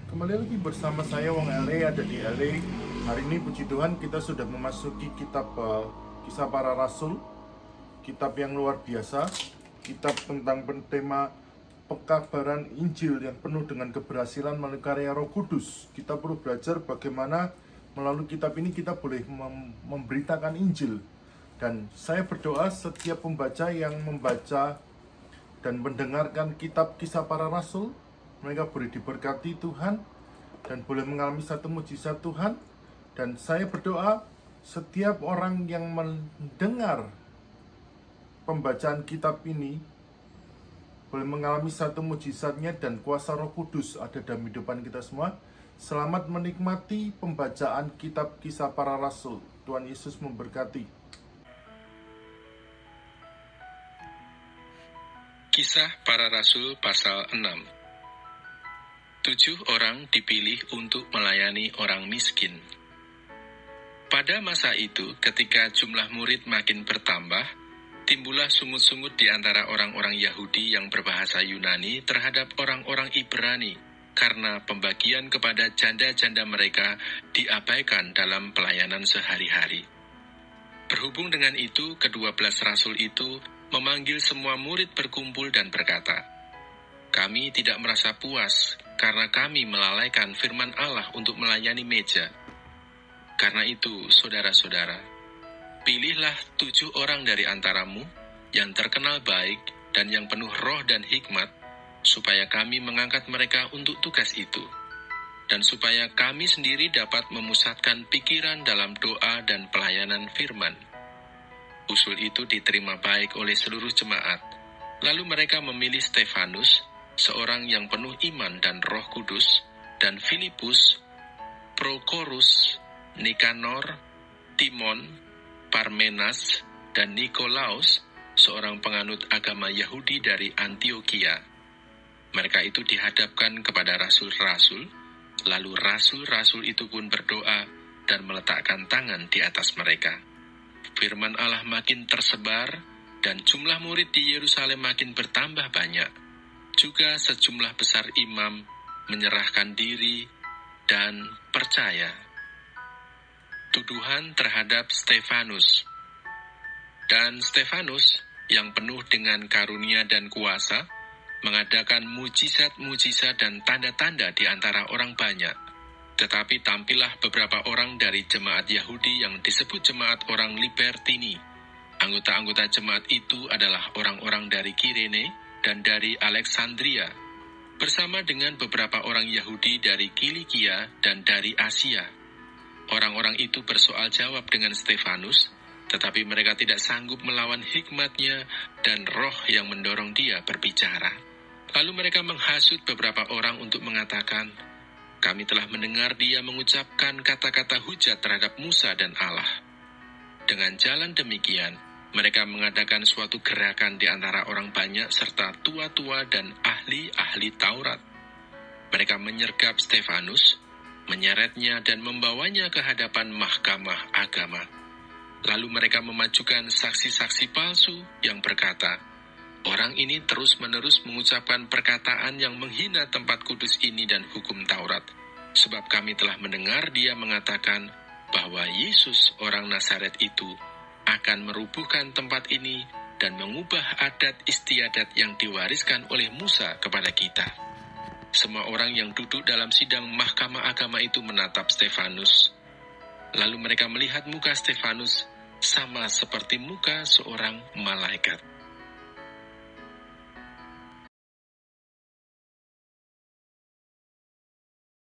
Kembali lagi bersama saya Wong LA, ada di LA. Hari ini puji Tuhan kita sudah memasuki kitab Kisah Para Rasul. Kitab yang luar biasa. Kitab tentang tema pekabaran Injil yang penuh dengan keberhasilan melalui karya Roh Kudus. Kita perlu belajar bagaimana melalui kitab ini kita boleh memberitakan Injil. Dan saya berdoa setiap pembaca yang membaca dan mendengarkan kitab Kisah Para Rasul, mereka boleh diberkati Tuhan dan boleh mengalami satu mujizat Tuhan. Dan saya berdoa setiap orang yang mendengar pembacaan kitab ini boleh mengalami satu mujizatnya dan kuasa Roh Kudus ada dalam kehidupan kita semua. Selamat menikmati pembacaan kitab Kisah Para Rasul. Tuhan Yesus memberkati. Kisah Para Rasul pasal 6. 7 orang dipilih untuk melayani orang miskin. Pada masa itu, ketika jumlah murid makin bertambah, timbullah sungut-sungut di antara orang-orang Yahudi yang berbahasa Yunani terhadap orang-orang Ibrani, karena pembagian kepada janda-janda mereka diabaikan dalam pelayanan sehari-hari. Berhubung dengan itu, ke-12 rasul itu memanggil semua murid berkumpul dan berkata, "Kami tidak merasa puas karena kami melalaikan firman Allah untuk melayani meja. Karena itu, saudara-saudara, pilihlah 7 orang dari antaramu yang terkenal baik dan yang penuh roh dan hikmat, supaya kami mengangkat mereka untuk tugas itu, dan supaya kami sendiri dapat memusatkan pikiran dalam doa dan pelayanan firman." Usul itu diterima baik oleh seluruh jemaat. Lalu mereka memilih Stefanus, seorang yang penuh iman dan Roh Kudus, dan Filipus, Prokorus, Nikanor, Timon, Parmenas, dan Nikolaus, seorang penganut agama Yahudi dari Antioquia. Mereka itu dihadapkan kepada rasul-rasul, lalu rasul-rasul itu pun berdoa dan meletakkan tangan di atas mereka. Firman Allah makin tersebar, dan jumlah murid di Yerusalem makin bertambah banyak. Juga sejumlah besar imam menyerahkan diri dan percaya. Tuduhan terhadap Stefanus. Dan Stefanus, yang penuh dengan karunia dan kuasa, mengadakan mujizat-mujizat dan tanda-tanda di antara orang banyak. Tetapi tampillah beberapa orang dari jemaat Yahudi yang disebut jemaat orang Libertini. Anggota-anggota jemaat itu adalah orang-orang dari Kirene dan dari Alexandria, bersama dengan beberapa orang Yahudi dari Kilikia dan dari Asia. Orang-orang itu bersoal jawab dengan Stefanus, tetapi mereka tidak sanggup melawan hikmatnya dan roh yang mendorong dia berbicara. Lalu mereka menghasut beberapa orang untuk mengatakan, "Kami telah mendengar dia mengucapkan kata-kata hujat terhadap Musa dan Allah." Dengan jalan demikian, mereka mengadakan suatu gerakan di antara orang banyak serta tua-tua dan ahli-ahli Taurat. Mereka menyergap Stefanus, menyeretnya dan membawanya ke hadapan mahkamah agama. Lalu mereka memajukan saksi-saksi palsu yang berkata, "Orang ini terus-menerus mengucapkan perkataan yang menghina tempat kudus ini dan hukum Taurat, sebab kami telah mendengar dia mengatakan bahwa Yesus orang Nazaret itu akan merubuhkan tempat ini dan mengubah adat istiadat yang diwariskan oleh Musa kepada kita." Semua orang yang duduk dalam sidang mahkamah agama itu menatap Stefanus. Lalu mereka melihat muka Stefanus sama seperti muka seorang malaikat.